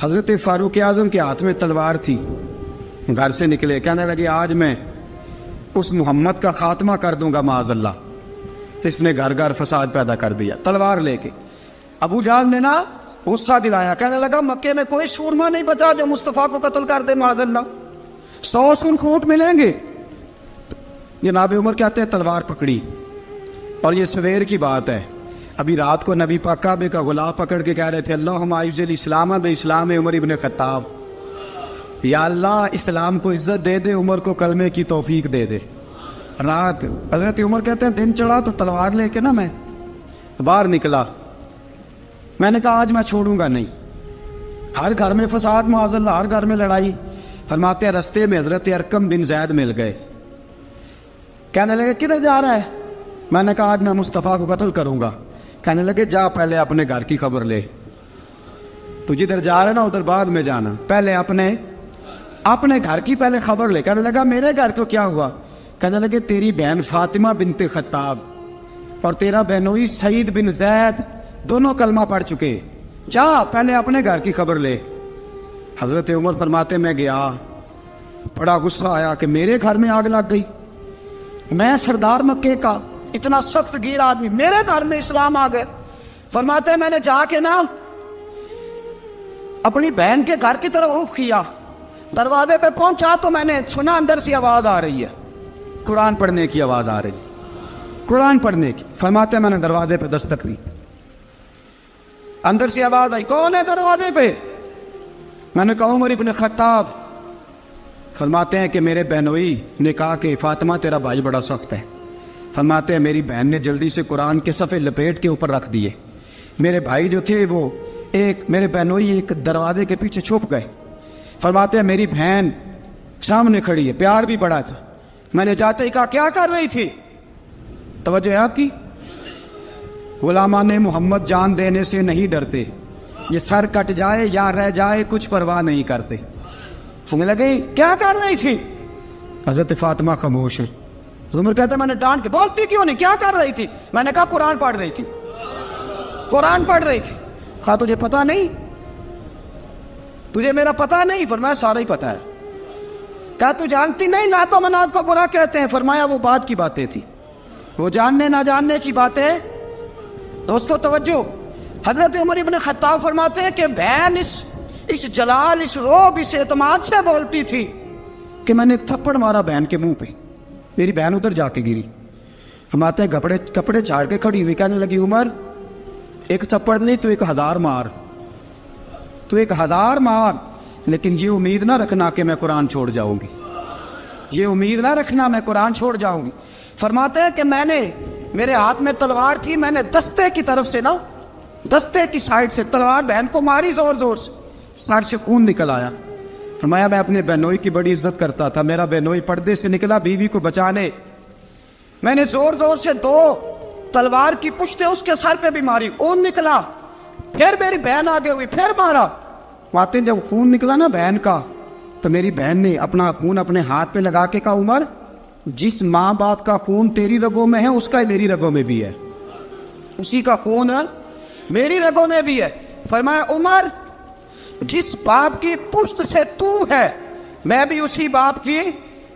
حضرت فاروق اعظم کے ہاتھ میں تلوار تھی، گھر سے نکلے، کہنے لگے آج میں اس محمد کا خاتمہ کر دوں گا معاذ اللہ، اس نے گھر گھر فساد پیدا کر دیا تلوار لے کے۔ ابو جہل نے نا غصہ دلایا، کہنے لگا مکے میں کوئی سورما نہیں بچا جو مصطفیٰ کو قتل کر دے معاذ اللہ، 100 سن کھوٹ ملیں گے۔ جناب عمر کہتے ہیں تلوار پکڑی، اور یہ سویر کی بات ہے، ابھی رات کو نبی پاک کعبے کا غلاف پکڑ کے کہہ رہے تھے اللہم اعز الاسلام باسلام عمر ابن خطاب، یا اللہ اسلام کو عزت دے دے، عمر کو کلمے کی توفیق دے دے۔ رات حضرت عمر کہتے ہیں دن چڑھا تو تلوار لے کے نا میں باہر نکلا، میں نے کہا آج میں چھوڑوں گا نہیں، ہر گھر میں فساد معاذ اللہ، ہر گھر میں لڑائی۔ فرماتے ہیں رستے میں حضرت ارقم بن زید مل گئے، کہنے لگے کدھر جا رہا ہے؟ میں نے کہا آج میں مصطفیٰ کو قتل کروں گا۔ کہنے لگے جا پہلے اپنے گھر کی خبر لے، تو جدھر جا رہے نا ادھر بعد میں جانا، پہلے اپنے گھر کی پہلے خبر لے۔ کہنے لگا میرے گھر کو کیا ہوا؟ کہنے لگے تیری بہن فاطمہ بنت خطاب اور تیرا بہنوئی سعید بن زید دونوں کلمہ پڑھ چکے، جا پہلے اپنے گھر کی خبر لے۔ حضرت عمر فرماتے میں گیا، بڑا غصہ آیا کہ میرے گھر میں آگ لگ گئی، میں سردار مکے کا اتنا سخت گیر آدمی، میرے گھر میں اسلام آ گئے۔ فرماتے میں نے جا کے نا اپنی بہن کے گھر کی طرف رخ کیا، دروازے پہ پہنچا تو میں نے سنا اندر سے آواز آ رہی ہے، قرآن پڑھنے کی آواز آ رہی، قرآن پڑھنے کی۔ فرماتے میں نے دروازے پہ دستک دی، اندر سے آواز آئی کون ہے دروازے پہ؟ میں نے کہا عمر ابن خطاب۔ فرماتے ہیں کہ میرے بہنوئی نے کہا کہ فاطمہ تیرا بھائی بڑا سخت ہے۔ فرماتے ہیں میری بہن نے جلدی سے قرآن کے صفحے لپیٹ کے اوپر رکھ دیے، میرے بھائی جو تھے وہ میرے بہنوئی ایک دروازے کے پیچھے چھپ گئے۔ فرماتے ہیں میری بہن سامنے کھڑی ہے، پیار بھی بڑا تھا، میں نے جاتے ہی کہا کیا کر رہی تھی؟ توجہ ہے آپ کی؟ غلامان محمد جان دینے سے نہیں ڈرتے، یہ سر کٹ جائے یا رہ جائے کچھ پرواہ نہیں کرتے۔ ہمیں لگے کیا کر رہی تھی؟ حضرت فاطمہ خاموش ہے۔ عمر کہتا ہے میں نے ڈانٹ کے بولتی کیوں نہیں، کیا کر رہی تھی؟ میں نے کہا قرآن پڑھ رہی تھی، قرآن پڑھ رہی تھی۔ کہا تجھے پتا نہیں، تجھے میرا پتا نہیں؟ فرمایا سارا ہی پتا ہے۔ کہا تو جانتی نہیں لات و منات کو برا کہتے ہیں؟ فرمایا وہ بعد کی باتیں تھی، وہ جاننے نہ جاننے کی باتیں۔ دوستو توجہ، حضرت عمر ابن خطاب فرماتے ہیں کہ بہن اس جلال، اس روب، اس اعتماد سے بولتی تھی کہ میں نے ایک تھپڑ مارا بہن کے منہ پہ، میری بہن ادھر جا کے گری۔ فرماتے ہیں کپڑے جھاڑ کے کھڑی ہوئی، کہنے لگی عمر ایک تھپڑ نہیں تو 1000 مار، تو 1000 مار، لیکن یہ امید نہ رکھنا کہ میں قرآن چھوڑ جاؤں گی، یہ امید نہ رکھنا میں قرآن چھوڑ جاؤں گی۔ فرماتے ہیں کہ میرے ہاتھ میں تلوار تھی، میں نے دستے کی طرف سے نا، دستے کی سائڈ سے تلوار بہن کو ماری زور زور سے، سر سے خون نکل آیا۔ فرمایا میں اپنے بہنوئی کی بڑی عزت کرتا تھا، میرا بہنوئی پردے سے نکلا بیوی کو بچانے، میں نے زور زور سے 2 تلوار کی پشتیں اس کے سر پہ بھی ماری، خون نکلا، پھر میری بہن آگے ہوئی، پھر مارا۔ ماتے جب خون نکلا نا بہن کا، تو میری بہن نے اپنا خون اپنے ہاتھ پہ لگا کے کہا عمر جس ماں باپ کا خون تیری رگوں میں ہے اس کا میری رگوں میں بھی ہے، اسی کا خون میری رگوں میں بھی ہے۔ فرمایا عمر جس باپ کی پشت سے تو ہے میں بھی اسی باپ کی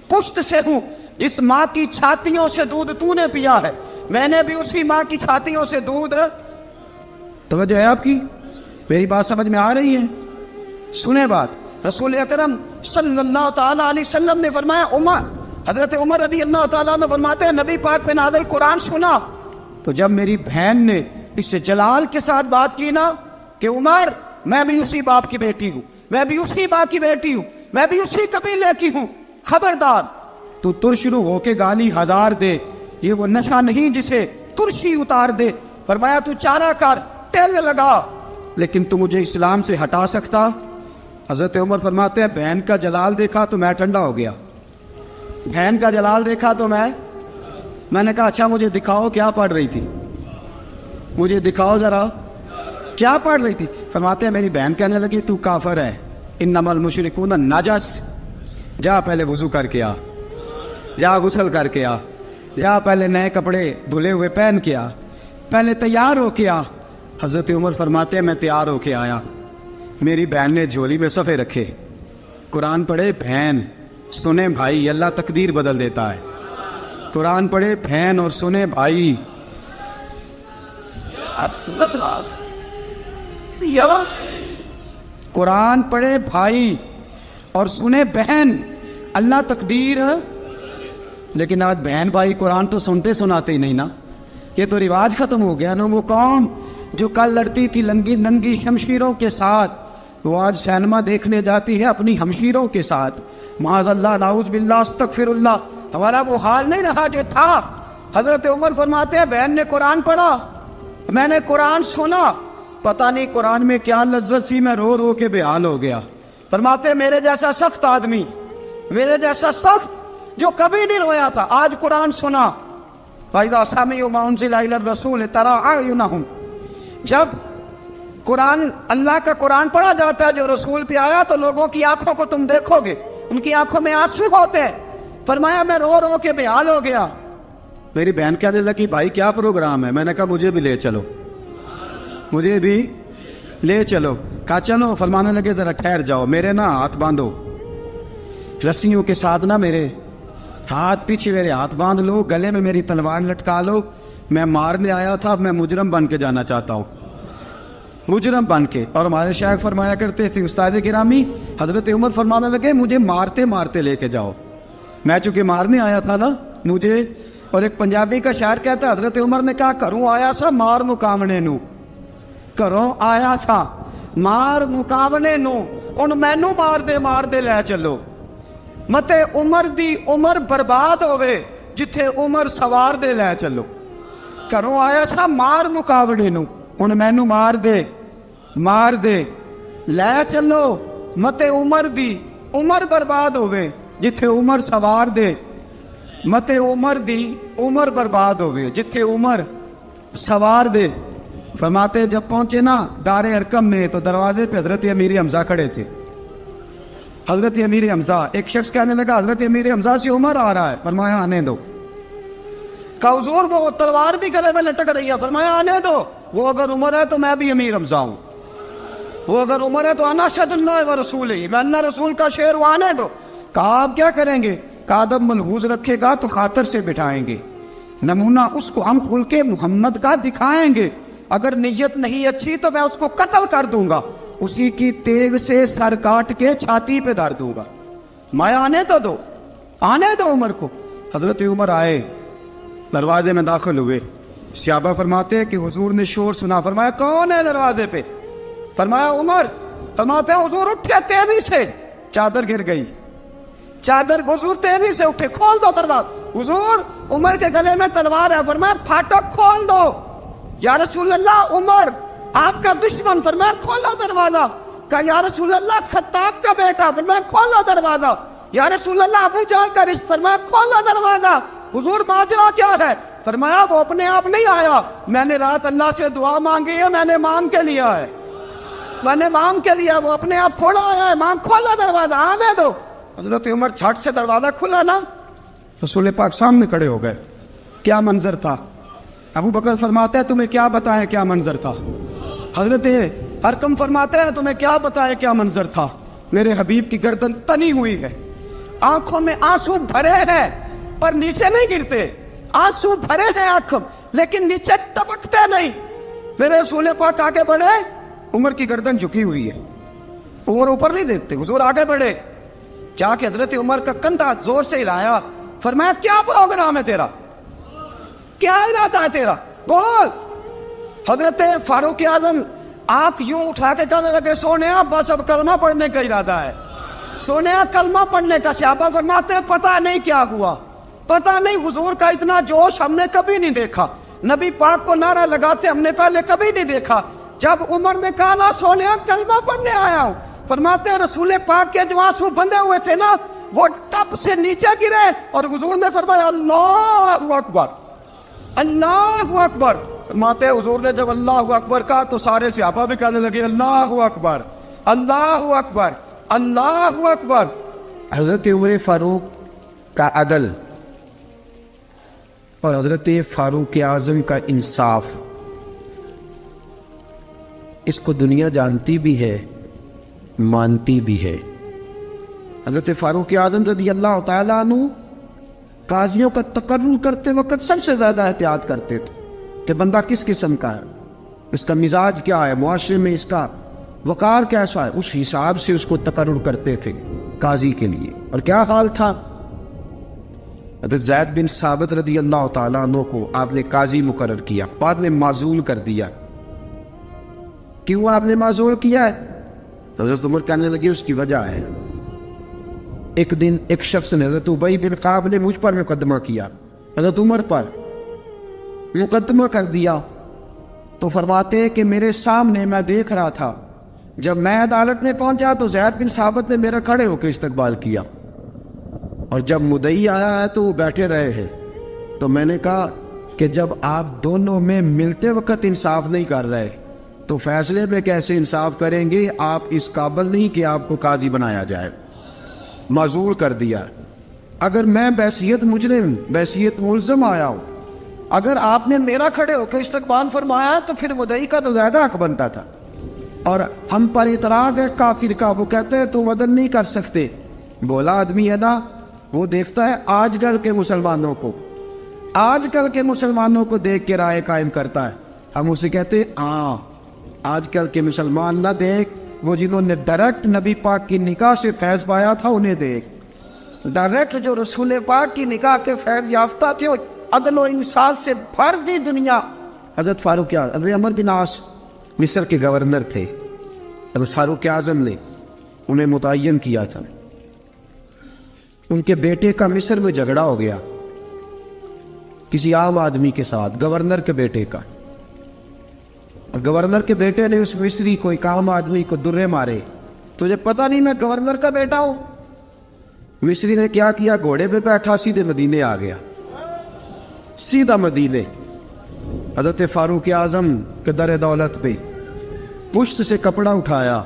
پشت سے ہوں، جس ماں کی چھاتیوں سے دودھ تو نے پیا ہے میں نے بھی اسی ماں کی چھاتیوں سے دودھ۔ توجہ ہے آپ کی؟ میری بات سمجھ میں آ رہی ہے؟ سنیں بات، رسول اکرم صلی اللہ تعالی علیہ وسلم نے فرمایا، حضرت عمر رضی اللہ تعالیٰ عنہ فرماتے ہیں نبی پاک پہ نازل قرآن سنا تو جب میری بہن نے اس سے جلال کے ساتھ بات کی نا کہ عمر میں بھی اسی باپ کی بیٹی ہوں، میں بھی اسی باپ کی بیٹی ہوں، میں بھی اسی قبیلے کی ہوں، خبردار تو ترشرو ہو کے گالی 1000 دے، یہ وہ نشہ نہیں جسے ترشی اتار دے۔ فرمایا تو چارہ کر، ٹیل لگا، لیکن تو مجھے اسلام سے ہٹا سکتا؟ حضرت عمر فرماتے ہیں بہن کا جلال دیکھا تو میں ٹھنڈا ہو گیا، بہن کا جلال دیکھا تو میں نے کہا اچھا مجھے دکھاؤ کیا پڑھ رہی تھی، مجھے دکھاؤ ذرا کیا پڑھ رہی تھی۔ فرماتے ہیں میری بہن کہنے لگی تو کافر ہے، انما المشرکون نجس، جا پہلے وضو کر کے آ، جا غسل کر کے آ، جا پہلے نئے کپڑے دھلے ہوئے پہن کے آ، پہلے تیار ہو کے آ۔ حضرت عمر فرماتے ہیں میں تیار ہو کے آیا، میری بہن نے جھولی میں صفحے رکھے، قرآن پڑھے بہن، سنے بھائی، اللہ تقدیر بدل دیتا ہے۔ قرآن پڑھے بہن اور سنے بھائی، قرآن پڑھے بھائی اور سنے بہن، اللہ تقدیر۔ لیکن آج بہن بھائی قرآن تو سنتے سناتے ہی نہیں نا، یہ تو رواج ختم ہو گیا نا۔ وہ قوم جو کل لڑتی تھی ننگی شمشیروں کے ساتھ، وہ آج سینما دیکھنے جاتی ہے اپنی ہمشیروں کے ساتھ۔ معاذ اللہ، نعوذ باللہ، استغفر اللہ۔ ہمارا وہ حال نہیں رہا جو تھا۔ حضرت عمر فرماتے ہیں بہن نے قرآن پڑھا، میں نے قرآن سنا، پتہ نہیں قرآن میں کیا لذت سی، میں رو رو کے بے حال ہو گیا۔ فرماتے ہیں میرے جیسا سخت آدمی، میرے جیسا سخت جو کبھی نہیں رویا تھا، آج قرآن سنا۔ فَإِذَا سَمِعُوا مَا أُنزِلَ إِلَى الرَّسُولِ تَرَىٰ أَعْيُنَهُمْ، جب قرآن، اللہ کا قرآن پڑھا جاتا ہے جو رسول پہ آیا، تو لوگوں کی آنکھوں کو تم دیکھو گے، ان کی آنکھوں میں آنسو ہوتے ہیں۔ فرمایا میں رو رو کے بے حال ہو گیا۔ میری بہن کہنے لگی بھائی کیا پروگرام ہے؟ میں نے کہا مجھے بھی لے چلو، مجھے بھی لے چلو۔ کہا چلو۔ فرمانے لگے ذرا ٹھہر جاؤ، میرے نا ہاتھ باندھو رسیوں کے ساتھ، نا میرے ہاتھ پیچھے، میرے ہاتھ باندھ لو، گلے میں میری تلوار لٹکا لو، میں مارنے آیا تھا، اب میں مجرم بن کے جانا چاہتا ہوں، مجرم بن کے۔ اور ہمارے شیخ فرمایا کرتے تھے، استاد گرامی حضرت عمر فرمانے لگے مجھے مارتے مارتے لے کے جاؤ، میں چونکہ مارنے آیا تھا نا مجھے۔ اور ایک پنجابی کا شاعر کہتا ہے حضرت عمر نے کہا کروں آیا سا مار مکاونے نو، کروں آیا سا مار مکاونے نو، ان مینو مار دے لے چلو، متے عمر دی عمر برباد ہوئے جتھے عمر سوار دے لے چلو۔ کروں آیا سا مار مکاونے نو، ان مینو مار دے لے چلو، متے عمر دی عمر برباد ہوئے جتھے عمر سوار دے، متے عمر دی عمر برباد ہوئے جتھے عمر سوار دے۔ فرماتے جب پہنچے نا دار ارقم میں تو دروازے پہ حضرت امیر حمزہ کھڑے تھے۔ حضرت امیر حمزہ، ایک شخص کہنے لگا حضرت امیر حمزہ سے عمر آ رہا ہے، فرمایا آنے دو۔ کہا حضور وہ تلوار بھی گلے میں لٹک رہی ہے، فرمایا آنے دو، وہ اگر عمر ہے تو میں بھی امیر حمزہ ہوں، وہ اگر عمر ہے تو انا اشہد اللہ و رسولہ، میں اللہ رسول کا شعر ہوں، آنے دو۔ کہا آپ کیا کریں گے؟ کہا ادب ملحوظ رکھے گا تو خاطر سے بٹھائیں گے، نمونہ اس کو ہم خلق محمد کا دکھائیں گے، اگر نیت نہیں اچھی تو میں اس کو قتل کر دوں گا، اسی کی تیغ سے سر کاٹ کے چھاتی پہ دھر دوں گا، میں آنے تو دو، آنے دو عمر کو۔ حضرت عمر آئے، دروازے میں داخل ہوئے، صحابہ فرماتے ہیں کہ حضور نے شور سنا، فرمایا کون ہے دروازے پہ؟ فرمایا عمر۔ فرماتے ہیں حضور اٹھے تیزی سے، چادر گر گئی، چادر، حضور تیزی سے اٹھے، کھول دو دروازہ۔ حضور عمر کے گلے میں تلوار ہے، فرمایا پھاٹک کھول دو۔ یا رسول اللہ عمر آپ کا دشمن، فرمایا کھولو دروازہ۔ کہا یا رسول اللہ خطاب کا بیٹا، فرمایا کھولو دروازہ۔ یا رسول اللہ ابو جہل کا رشت، فرمایا کھولو دروازہ۔ حضور ماجرا کیا ہے؟ فرمایا وہ اپنے آپ نہیں آیا، میں نے رات اللہ سے دعا مانگی ہے، میں نے مانگ کے لیا ہے، میں نے مانگ کے لیا، وہ اپنے آپ تھوڑا آیا ہے، مانگ کھولا دروازہ، آنے دو۔ حضرت عمر چھٹ سے دروازہ کھلا نا، رسول پاک سامنے کھڑے ہو گئے۔ کیا منظر تھا؟ ابو بکر فرماتے ہیں تمہیں کیا بتائیں کیا منظر تھا؟ حضرت ارقم فرماتے ہیں تمہیں کیا بتائیں کیا منظر تھا؟ میرے حبیب کی گردن تنی ہوئی ہے، آنکھوں میں آنسو بھرے ہیں پر نیچے نہیں گرتے، آنسو بھرے ہیں آنکھوں لیکن نیچے ٹپکتے نہیں۔ میرے رسول پاک آگے بڑھے، عمر کی گردن جھکی ہوئی ہے، عمر اوپر نہیں دیکھتے، حضور آگے بڑھے، جا کے حضرت عمر کا کندھا زور سے ہلایا، فرمایا کیا پروگرام ہے تیرا، کیا ارادہ ہے تیرا، بول۔ حضرت فاروق اعظم آنکھ یوں اٹھا کے کہنے لگے سونیا بس اب کلمہ پڑھنے کا ارادہ ہے، سونیا کلمہ پڑھنے کا۔ صحابہ فرماتے ہیں پتہ نہیں کیا ہوا، پتہ نہیں، حضور کا اتنا جوش ہم نے کبھی نہیں دیکھا، نبی پاک کو نعرہ لگاتے ہم نے پہلے کبھی نہیں دیکھا۔ جب عمر نے کہا نا سونیا کلمہ پڑھنے آیا ہوں، فرماتے ہیں رسول پاک کے جو آنسو بندے ہوئے تھے نا وہ ٹپ سے نیچے گرے، اور حضور نے فرمایا اللہ اکبر، اللہ اکبر۔ فرماتے ہیں حضور نے جب اللہ اکبر کہا تو سارے صحابہ بھی کہنے لگے اللہ اکبر، اللہ اکبر، اللہ اکبر۔ حضرت عمر فاروق کا عدل اور حضرت فاروق اعظم کا انصاف، اس کو دنیا جانتی بھی ہے مانتی بھی ہے۔ حضرت فاروق اعظم رضی اللہ تعالیٰ عنہ قاضیوں کا تقرر کرتے وقت سب سے زیادہ احتیاط کرتے تھے کہ بندہ کس قسم کا ہے، اس کا مزاج کیا ہے، معاشرے میں اس کا وقار کیسا ہے، اس حساب سے اس کو تقرر کرتے تھے قاضی کے لیے۔ اور کیا حال تھا، حضرت زید بن ثابت رضی اللہ تعالیٰ عنہ کو آپ نے قاضی مقرر کیا، بعد میں معزول کر دیا۔ کیوں آپ نے معزول کیا ہے؟ تو حضرت عمر کہنے لگے اس کی وجہ ہے، ایک دن ایک شخص نے، حضرت ابی بن کعب نے مجھ پر مقدمہ کیا، حضرت عمر پر مقدمہ کر دیا، تو فرماتے ہیں کہ میرے سامنے میں دیکھ رہا تھا، جب میں عدالت میں پہنچا تو زید بن ثابت نے میرا کھڑے ہو کے استقبال کیا، اور جب مدعی آیا ہے تو وہ بیٹھے رہے ہیں۔ تو میں نے کہا کہ جب آپ دونوں میں ملتے وقت انصاف نہیں کر رہے تو فیصلے میں کیسے انصاف کریں گے؟ آپ اس قابل نہیں کہ آپ کو قاضی بنایا جائے، معزول کر دیا۔ اگر میں بحیثیت مجرم، بحیثیت ملزم آیا ہوں، اگر آپ نے میرا کھڑے ہو کے استقبال فرمایا تو پھر مدعی کا تو زیادہ حق بنتا تھا۔ اور ہم پر اعتراض ہے کافر کا، وہ کہتے ہیں تم عدل نہیں کر سکتے۔ بولا آدمی ہے نا، وہ دیکھتا ہے آج کل کے مسلمانوں کو، آج کل کے مسلمانوں کو دیکھ کے رائے قائم کرتا ہے۔ ہم اسے کہتے ہیں ہاں آج کل کے مسلمان نہ دیکھ، وہ جنہوں نے ڈائریکٹ نبی پاک کی نکاح سے فیض پایا تھا انہیں دیکھ، ڈائریکٹ جو رسول پاک کی نکاح کے فیض یافتہ تھے، عدل و انصاف سے بھر دی دنیا۔ حضرت فاروق اعظم، حضرت عمرو بن عاص مصر کے گورنر تھے، حضرت فاروق اعظم نے انہیں متعین کیا تھا۔ ان کے بیٹے کا مصر میں جھگڑا ہو گیا کسی عام آدمی کے ساتھ، گورنر کے بیٹے کا، اور گورنر کے بیٹے نے اس مصری کو، ایک عام آدمی کو درے مارے۔ تجھے پتہ نہیں میں گورنر کا بیٹا ہوں؟ مصری نے کیا کیا، گھوڑے پہ بیٹھا سیدھے مدینے آ گیا، سیدھا مدینے۔ حضرت فاروق اعظم کے در دولت پہ پشت سے کپڑا اٹھایا،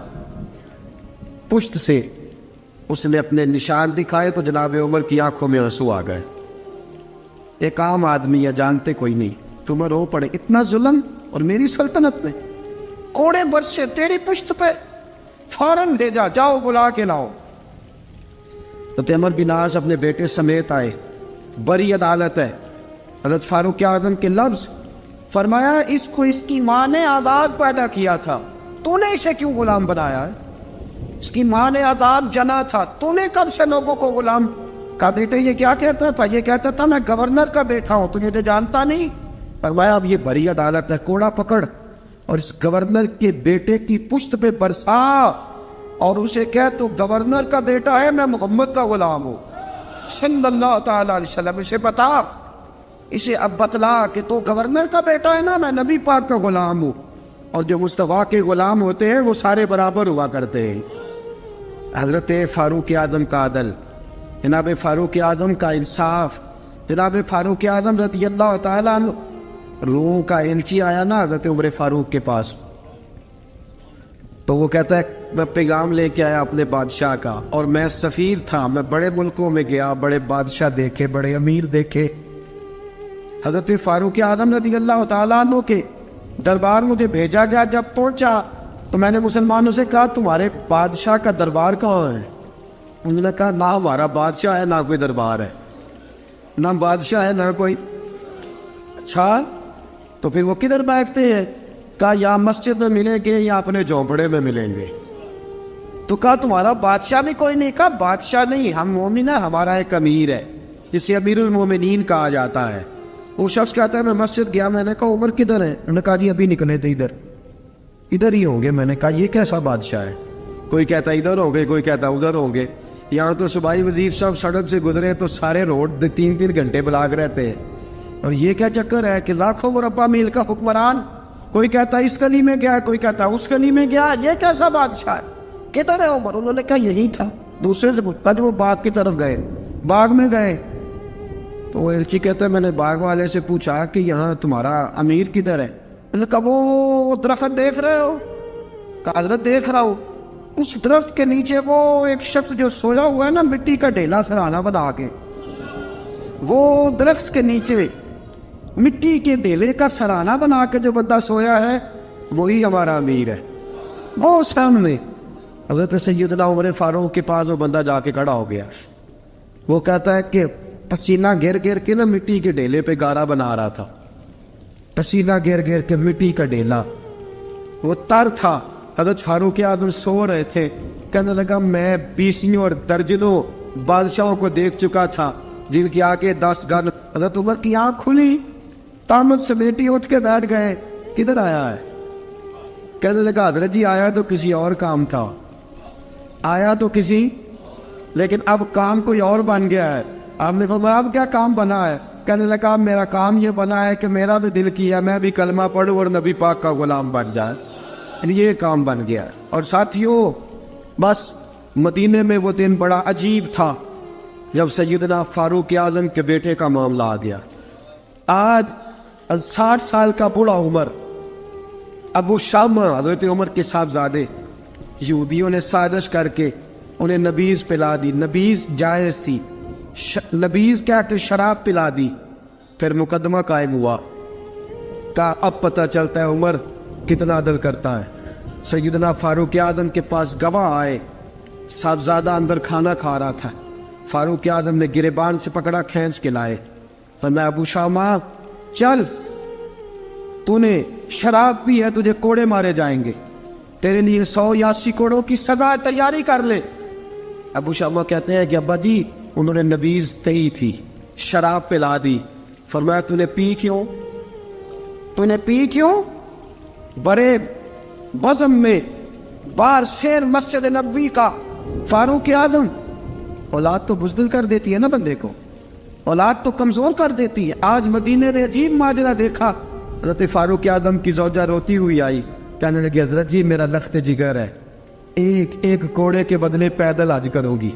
پشت سے اس نے اپنے نشان دکھائے تو جناب عمر کی آنکھوں میں آنسو آ گئے۔ ایک عام آدمی ہے، جانتے کوئی نہیں، تمہیں رو پڑے، اتنا ظلم، اور میری سلطنت میں کوڑے برسے تیری پشت پہ، فوراً لے جا، جاؤ بلا کے لاؤ۔ حضرت عمر بن عاص اپنے بیٹے سمیت آئے، بڑی عدالت ہے، حضرت فاروق اعظم کے لفظ، فرمایا اس کو اس کی ماں نے آزاد پیدا کیا تھا، تو نے اسے کیوں غلام بنایا ہے؟ اس کی ماں نے آزاد جنا تھا، تو نے کب سے لوگوں کو غلام؟ کہا بیٹے یہ کیا کہتا تھا؟ یہ کہتا تھا میں گورنر کا بیٹا ہوں، تجھے تو جانتا نہیں۔ فرمایا اب یہ بڑی عدالت ہے، کوڑا پکڑ اور اس گورنر کے بیٹے کی پشت پہ برسا، اور اسے کہہ تو گورنر کا بیٹا ہے، میں محمد کا غلام ہوں صلی اللہ تعالی علیہ وسلم۔ اسے بتا، اسے اب بتلا کہ تو گورنر کا بیٹا ہے نا، میں نبی پاک کا غلام ہوں، اور جو مصطفیٰ کے غلام ہوتے ہیں وہ سارے برابر ہوا کرتے ہیں۔ حضرت فاروق اعظم کا عدل، جناب فاروق اعظم کا انصاف، جناب فاروق اعظم رضی اللہ تعالیٰ عنہ۔ روم کا ایلچی آیا نا حضرت عمر فاروق کے پاس، تو وہ کہتا ہے میں پیغام لے کے آیا اپنے بادشاہ کا، اور میں سفیر تھا، میں بڑے ملکوں میں گیا، بڑے بادشاہ دیکھے، بڑے امیر دیکھے۔ حضرت فاروق اعظم رضی اللہ تعالیٰ عنہ کے دربار مجھے بھیجا گیا، جب پہنچا تو میں نے مسلمانوں سے کہا تمہارے بادشاہ کا دربار کہاں ہے؟ انہوں نے کہا نہ ہمارا بادشاہ ہے نہ کوئی دربار ہے، نہ بادشاہ ہے نہ کوئی۔ اچھا تو پھر وہ کدھر بیٹھتے ہیں؟ کہا یا مسجد میں ملیں گے یا اپنے جھونپڑے میں ملیں گے۔ تو کہا تمہارا بادشاہ بھی کوئی نہیں؟ کہا بادشاہ نہیں، ہم مومن ہیں، ہمارا ایک امیر ہے جسے امیر المومنین کہا جاتا ہے۔ وہ شخص کہتا ہے میں مسجد گیا، میں نے کہا عمر کدھر ہے؟ انہوں نے کہا جی ابھی نکلے تھے ادھر ہی ہوں گے۔ میں نے کہا یہ کیسا بادشاہ ہے؟ کوئی کہتا ادھر ہوں گے، کوئی کہتا ادھر ہوں گے۔ یہاں تو صوبائی وزیر صاحب سڑک سے گزرے تو سارے روڈ 3 گھنٹے بلاک رہتے ہیں، اور یہ کیا چکر ہے کہ لاکھوں مربع میل کا حکمران، کوئی کہتا اس گلی میں گیا، کوئی کہتا اس گلی میں گیا، یہ کیسا بادشاہ ہے؟ کدھر ہے عمر؟ انہوں نے کہا یہی تھا۔ دوسرے سے پوچھتا جو وہ باغ کی طرف گئے، باغ میں گئے تو وہ ایلچی کہتا ہے میں نے باغ والے سے پوچھا کہ یہاں تمہارا امیر کدھر ہے؟ انہوں نے کہا وہ درخت دیکھ رہے ہو؟ کہا حضرت دیکھ رہا ہوں۔ اس درخت کے نیچے وہ ایک شخص جو سویا ہوا ہے نا، مٹی کا ڈھیلا سرہانہ بنا کے، وہ درخت کے نیچے مٹی کے ڈھیلے کا سرہانہ بنا کے جو بندہ سویا ہے وہی ہمارا امیر ہے۔ وہ سامنے حضرت سیدنا عمر فاروق کے پاس وہ بندہ جا کے کھڑا ہو گیا. وہ کہتا ہے کہ پسینہ گر گر کے نا مٹی کے ڈھیلے پہ گارا بنا رہا تھا. پسینہ گر گر کے مٹی کا ڈھیلا, وہ تر تھا. حضرت فاروق اعظم سو رہے تھے. کہنے لگا میں بیسیوں اور درجنوں بادشاہوں کو دیکھ چکا تھا جن کی آگے 10 گن. حضرت عمر کی آنکھ کھلی, تامت سمیٹی اٹھ کے بیٹھ گئے. کدھر آیا ہے؟ کہنے لگا حضرت جی آیا تو کسی اور کام تھا, آیا تو کسی, لیکن اب کام کوئی اور بن گیا ہے. آپ نے فرمایا اب کیا کام بنا ہے؟ کہنے لگا میرا کام یہ بنا ہے کہ میرا بھی دل کیا میں بھی کلمہ پڑھوں اور نبی پاک کا غلام بن جائے. یہ کام بن گیا. اور ساتھیوں بس مدینے میں وہ دن بڑا عجیب تھا جب سیدنا فاروق اعظم کے بیٹے کا معاملہ آ گیا. آج 60 سال کا بوڑھا عمر, ابو شامہ حضرت عمر کے صاحبزادے, یہودیوں نے سازش کر کے انہیں نبیذ پلا دی. نبیذ جائز تھی, نبیذ کیا کہ شراب پلا دی. پھر مقدمہ قائم ہوا. کہا اب پتہ چلتا ہے عمر کتنا عدل کرتا ہے. سیدنا فاروق اعظم کے پاس گواہ آئے. صاحبزادہ اندر کھانا کھا رہا تھا. فاروق اعظم نے گریبان سے پکڑا, کھینچ کے لائے. فرمایا ابو شامہ چل, تو نے شراب پی ہے, تجھے کوڑے مارے جائیں گے, تیرے لیے 100 یا 80 کوڑوں کی سزا تیاری کر لے. ابو شامہ کہتے ہیں کہ ابا جی انہوں نے نبیذ کہی تھی, شراب پلا دی. فرمایا تو نے پی کیوں؟ تو نے پی کیوں؟ بڑے بزم میں بار شیر مسجد نبوی کا فاروق اعظم. اولاد تو بزدل کر دیتی ہے نا بندے کو, اولاد تو کمزور کر دیتی ہے. آج مدینے نے عجیب ماجرا دیکھا. حضرت فاروق اعظم کی زوجہ روتی ہوئی آئی, کہنے لگی حضرت جی میرا لخت جگر ہے, ایک کوڑے کے بدلے پیدل حج کروں گی,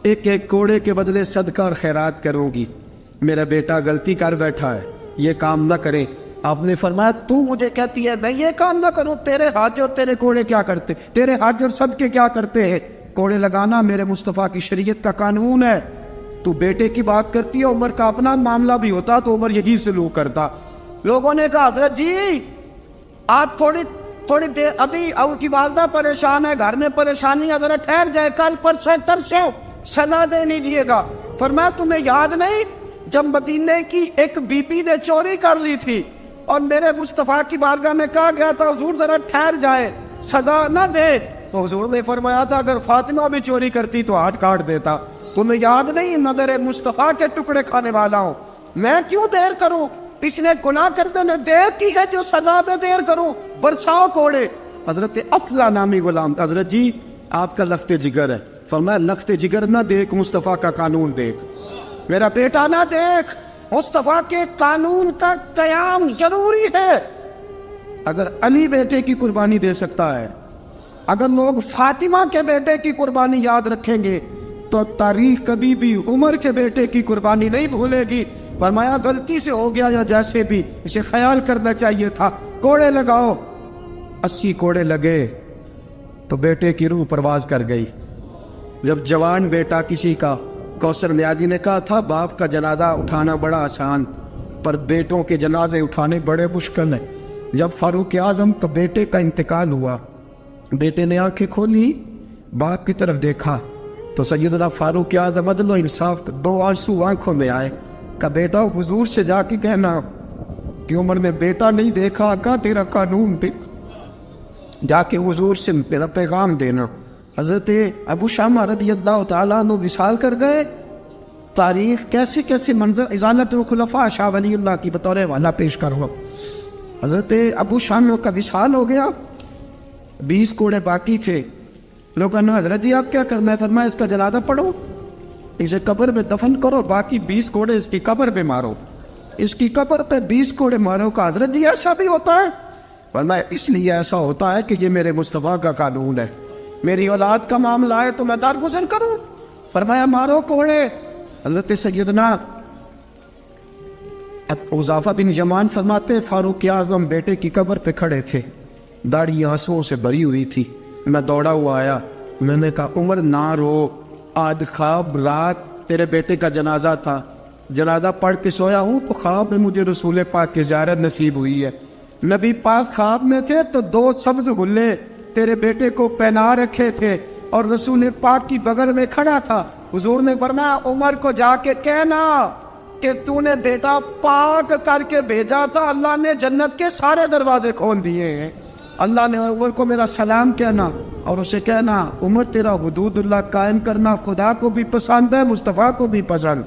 ایک کوڑے کے بدلے صدقہ اور خیرات کروں گی. میرا بیٹا غلطی کر بیٹھا ہے, یہ کام نہ کرے. آپ نے فرمایا تو مجھے کہتی ہے میں یہ کام نہ کروں؟ تیرے حج اور تیرے کوڑے کیا کرتے, تیرے حج اور صدقے کیا کرتے ہیں؟ کوڑے لگانا میرے مصطفیٰ کی شریعت کا قانون ہے. تو بیٹے کی بات کرتی ہے, عمر کا اپنا معاملہ بھی ہوتا تو عمر یہی سلوک کرتا. لوگوں نے کہا حضرت جی آپ تھوڑی دیر, ابھی ان کی والدہ پریشان ہے, گھر میں پریشانی ہے, ذرا ٹھہر جائے, کل پرسوں ترسوں سزا دے لیجیے گا. فرمایا تمہیں یاد نہیں جب مدینے کی ایک بی بی نے چوری کر لی تھی اور میرے مصطفیٰ کی بارگاہ میں کہا گیا تھا حضور ذرا ٹھہر جائے, سزا نہ دے, تو حضور نے فرمایا تھا اگر فاطمہ بھی چوری کرتی تو ہاتھ کاٹ دیتا. تمہیں یاد نہیں نظر مصطفیٰ کے ٹکڑے کھانے والا ہوں, میں کیوں دیر کروں؟ اس نے گناہ کرنے میں دیر کی ہے جو سزا میں دیر کروں, برساؤ کوڑے. حضرت افلا نامی غلام, حضرت جی آپ کا لخت جگر ہے. فرمایا لخت جگر نہ دیکھ, مصطفیٰ کا قانون دیکھ. میرا بیٹا نہ دیکھ, مصطفیٰ کے قانون کا قیام ضروری ہے. اگر علی بیٹے کی قربانی دے سکتا ہے, اگر لوگ فاطمہ کے بیٹے کی قربانی یاد رکھیں گے تو تاریخ کبھی بھی عمر کے بیٹے کی قربانی نہیں بھولے گی. فرمایا غلطی سے ہو گیا یا جیسے بھی, اسے خیال کرنا چاہیے تھا. کوڑے لگاؤ. 80 کوڑے لگے تو بیٹے کی روح پرواز کر گئی. جب جوان بیٹا کسی کا, کوثر نیازی نے کہا تھا باپ کا جنازہ اٹھانا بڑا آسان, پر بیٹوں کے جنازے اٹھانے بڑے مشکل ہیں. جب فاروق اعظم کا بیٹے کا انتقال ہوا, بیٹے نے آنکھیں کھولی, باپ کی طرف دیکھا تو سیدنا فاروق اعظم عدل و انصاف, 2 آنسو آنکھوں میں آئے. کہ بیٹا حضور سے جا کے کہنا کہ عمر نے بیٹا نہیں دیکھا, آقا تیرا قانون دیکھ, جا کے حضور سے میرا پیغام دینا. حضرت ابو شامہ رضی اللہ تعالیٰ عنہ وصال کر گئے. تاریخ کیسے کیسے منظر ازالت الخلفاء شاہ ولی اللہ کی بطور والا پیش کرو. حضرت ابو شامہ کا وصال ہو گیا, 20 کوڑے باقی تھے. لوگوں نے حضرت جی آپ کیا کرنا ہے؟ فرمایا اس کا جنازہ پڑھو, اسے قبر میں دفن کرو, باقی 20 کوڑے اس کی قبر پہ مارو, اس کی قبر پہ 20 کوڑے مارو. کا حضرت جی ایسا بھی ہوتا ہے؟ فرمایا اس لیے ایسا ہوتا ہے کہ یہ میرے مصطفیٰ کا قانون ہے, میری اولاد کا معاملہ ہے تو میں درگزر کروں. فرمایا مارو کوڑے. حضرت سیدنا حذیفہ بن یمان فرماتے فاروق اعظم بیٹے کی قبر پہ کھڑے تھے, داڑھی آنسوؤں سے بھری ہوئی تھی. میں دوڑا ہوا آیا, میں نے کہا عمر نہ رو, آج خواب رات تیرے بیٹے کا جنازہ تھا, جنازہ پڑھ کے سویا ہوں تو خواب میں مجھے رسول پاک کی زیارت نصیب ہوئی ہے. نبی پاک خواب میں تھے تو 2 سبز غلے تیرے بیٹے کو پہنا رکھے تھے اور رسول پاک کی بغل میں کھڑا تھا. حضور نے فرمایا عمر کو جا کے کہنا کہ تو نے بیٹا پاک کر کے بھیجا تھا, اللہ نے جنت کے سارے دروازے کھول دیے ہیں. اللہ نے عمر کو میرا سلام کہنا اور اسے کہنا عمر تیرا حدود اللہ قائم کرنا خدا کو بھی پسند ہے, مصطفیٰ کو بھی پسند.